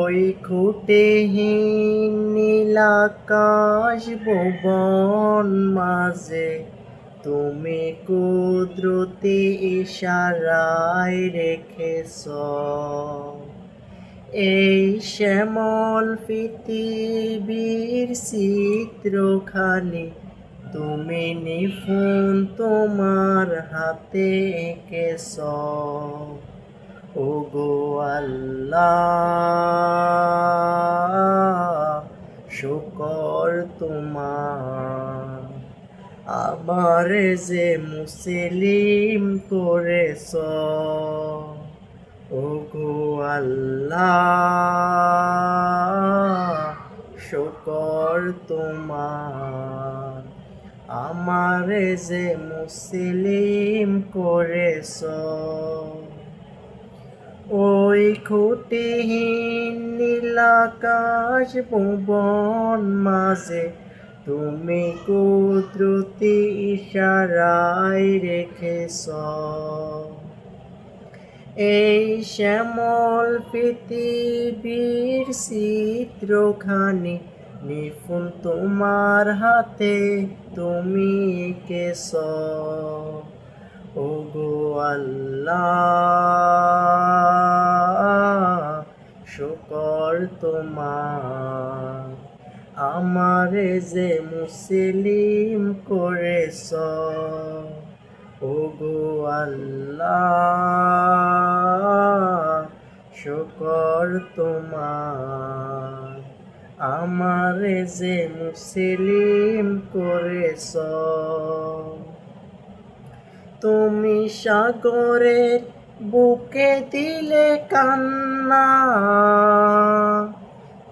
ওই খুঁটিহীন নীলাকাশ ভুবন মাঝে তুমি কুদরতি ইশারায় রেখেছ এই শ্যামল পৃথিবীর চিত্রখানি তুমি নিপুণ তোমার হাতে এঁকেছ ওগো আল্লাহ শুকর তোমার আমারে যে মুসলিম করেছ ওগো আল্লাহ শুকর তোমার আমারে যে মুসলিম করেছ ওই খুঁটিহীন নীলাকাশ ভুবন মাঝে তুমি কুদরতি ইশারায় রেখেছ এই শ্যামল পৃথিবীর চিত্রখানি নিপুণ তোমার হাতে তুমি এঁকেছ ওগো আল্লাহ শুকর তোমার আমারে যে মুসলিম করেছ ওগো আল্লাহ শুকর তোমার আমারে যে মুসলিম করেছ তুমি সাগরের বুকে দিলে কান্না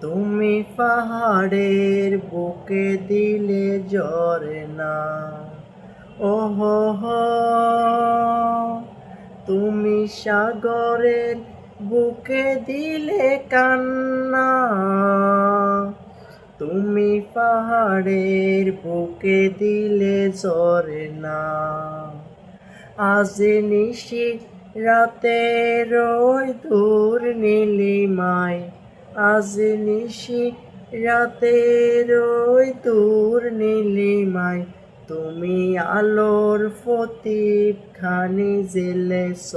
তুমি পাহাড়ের বুকে দিলে ঝরনা ওহো হো তুমি সাগরের বুকে দিলে কান্না তুমি পাহাড়ের বুকে দিলে ঝরনা আজ নিশি রাতের ওই দূর নীলিমায় আজ নিশি রাতের ওই দূর নীলিমায় তুমি আলোর প্রদীপ খানি জ্বেলেছ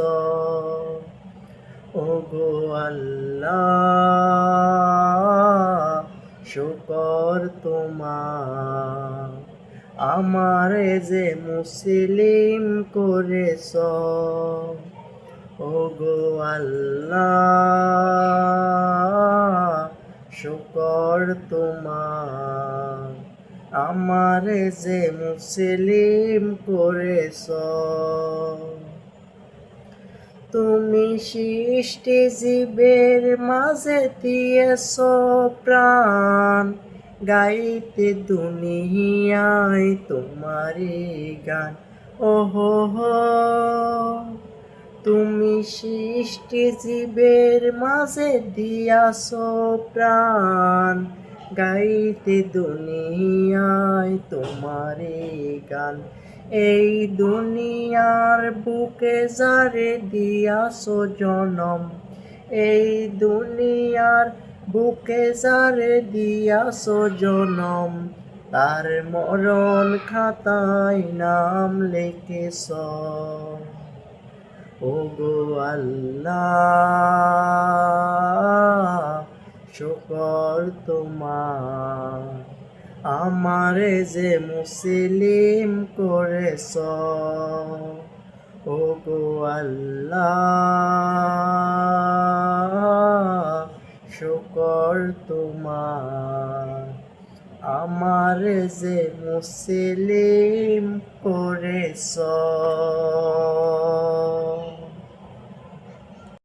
ওগো আল্লাহ শুকর তোমার আমারে যে মুসলিম করেছ ওগো আল্লাহ শুকর তোমার আমারে যে মুসলিম করেছ তুমি সৃষ্টি জীবের মাঝে দিয়েছ প্রাণ গাইতে দুনিয়ায় তোমারই গান ওহো হো তুমি সৃষ্টি জীবের মাঝে দিয়াছ প্রাণ গাইতে দুনিয়ায় তোমারই গান এই দুনিয়ার বুকে যারে দিয়াছ জনম এই দুনিয়ার বুকে যারে দিয়াছ জনম তার মরণ খাতায় নাম লিখেছ ওগো আল্লাহ শুকর তোমার আমারে যে মুসলিম করেছ ওগো আল্লাহ শুকর তোমার আমারে যে মুসলিম করেছ।